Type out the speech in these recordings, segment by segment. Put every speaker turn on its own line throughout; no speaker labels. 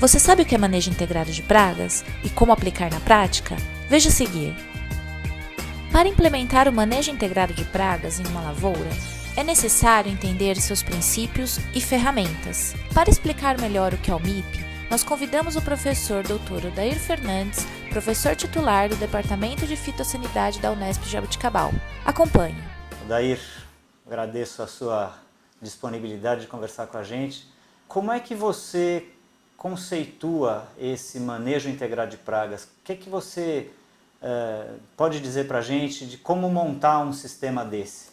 Você sabe o que é manejo integrado de pragas e como aplicar na prática? Veja a seguir. Para implementar o manejo integrado de pragas em uma lavoura, é necessário entender seus princípios e ferramentas. Para explicar melhor o que é o MIP, nós convidamos o professor Dr. Odair Fernandes, professor titular do Departamento de Fitossanidade da Unesp Jaboticabal. Acompanhe.
Odair, agradeço a sua disponibilidade de conversar com a gente. Como é que você conceitua esse manejo integrado de pragas? O que você pode dizer para a gente de como montar um sistema desse?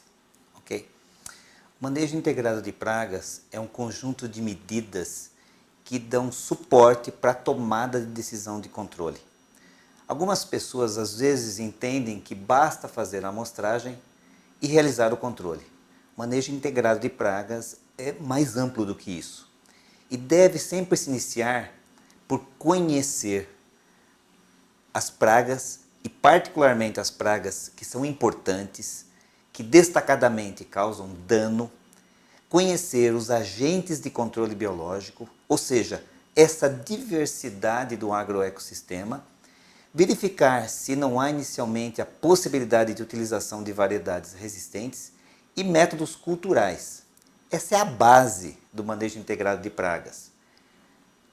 Ok. O manejo integrado de pragas é um conjunto de medidas que dão suporte para a tomada de decisão de controle. Algumas pessoas às vezes entendem que basta fazer a amostragem e realizar o controle. O manejo integrado de pragas é mais amplo do que isso e deve sempre se iniciar por conhecer as pragas e particularmente as pragas que são importantes, que destacadamente causam dano, conhecer os agentes de controle biológico, ou seja, essa diversidade do agroecossistema, verificar se não há inicialmente a possibilidade de utilização de variedades resistentes e métodos culturais. Essa é a base do manejo integrado de pragas.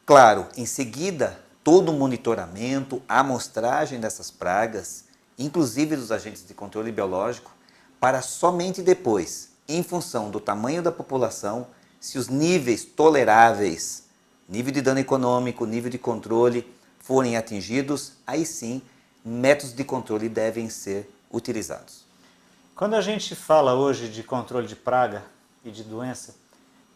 Claro, em seguida, todo o monitoramento, a amostragem dessas pragas, inclusive dos agentes de controle biológico, para somente depois, em função do tamanho da população, se os níveis toleráveis, nível de dano econômico, nível de controle, forem atingidos, aí sim, métodos de controle devem ser utilizados.
Quando a gente fala hoje de controle de praga e de doença,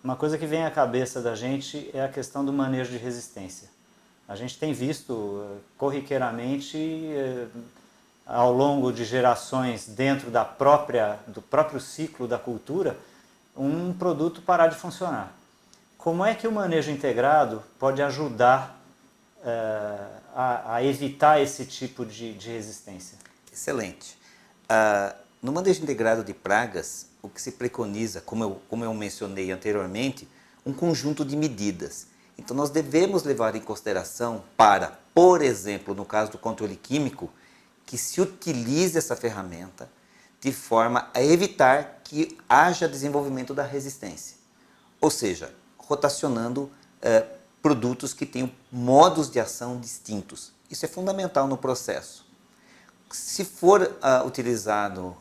uma coisa que vem à cabeça da gente é a questão do manejo de resistência. A gente tem visto corriqueiramente, ao longo de gerações, dentro do próprio ciclo da cultura, um produto parar de funcionar. Como é que o manejo integrado pode ajudar a evitar esse tipo de resistência?
Excelente. No manejo integrado de pragas, o que se preconiza, como eu mencionei anteriormente, um conjunto de medidas. Então nós devemos levar em consideração para, por exemplo, no caso do controle químico, que se utilize essa ferramenta de forma a evitar que haja desenvolvimento da resistência. Ou seja, rotacionando produtos que tenham modos de ação distintos. Isso é fundamental no processo. Se for utilizado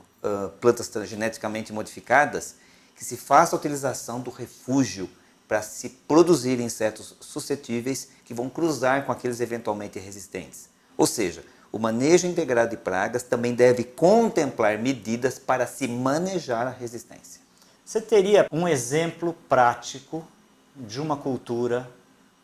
plantas geneticamente modificadas, que se faça a utilização do refúgio para se produzir insetos suscetíveis que vão cruzar com aqueles eventualmente resistentes. Ou seja, o manejo integrado de pragas também deve contemplar medidas para se manejar a resistência.
Você teria um exemplo prático de uma cultura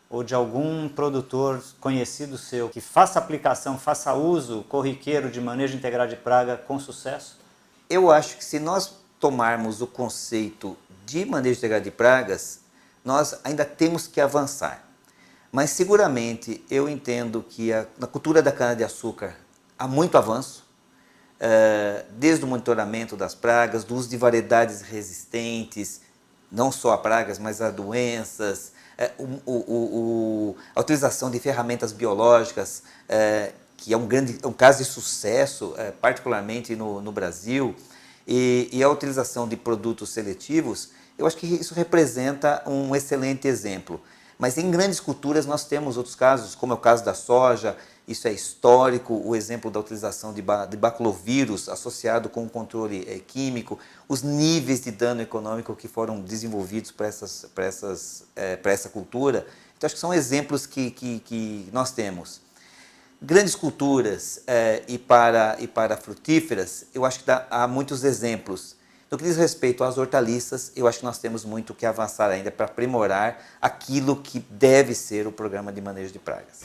ou de algum produtor conhecido seu que faça aplicação, faça uso corriqueiro de manejo integrado de praga com sucesso?
Eu acho que se nós tomarmos o conceito de manejo integrado de pragas, nós ainda temos que avançar. Mas seguramente eu entendo que na cultura da cana-de-açúcar há muito avanço, desde o monitoramento das pragas, do uso de variedades resistentes, não só a pragas, mas a doenças, a utilização de ferramentas biológicas, que é um caso de sucesso, particularmente no Brasil, e a utilização de produtos seletivos. Eu acho que isso representa um excelente exemplo. Mas em grandes culturas nós temos outros casos, como é o caso da soja, isso é histórico, o exemplo da utilização de baculovírus associado com o controle químico, os níveis de dano econômico que foram desenvolvidos para essa cultura. Então acho que são exemplos que nós temos. Grandes culturas e para frutíferas, eu acho que há muitos exemplos. No que diz respeito às hortaliças, eu acho que nós temos muito que avançar ainda para aprimorar aquilo que deve ser o programa de manejo de pragas.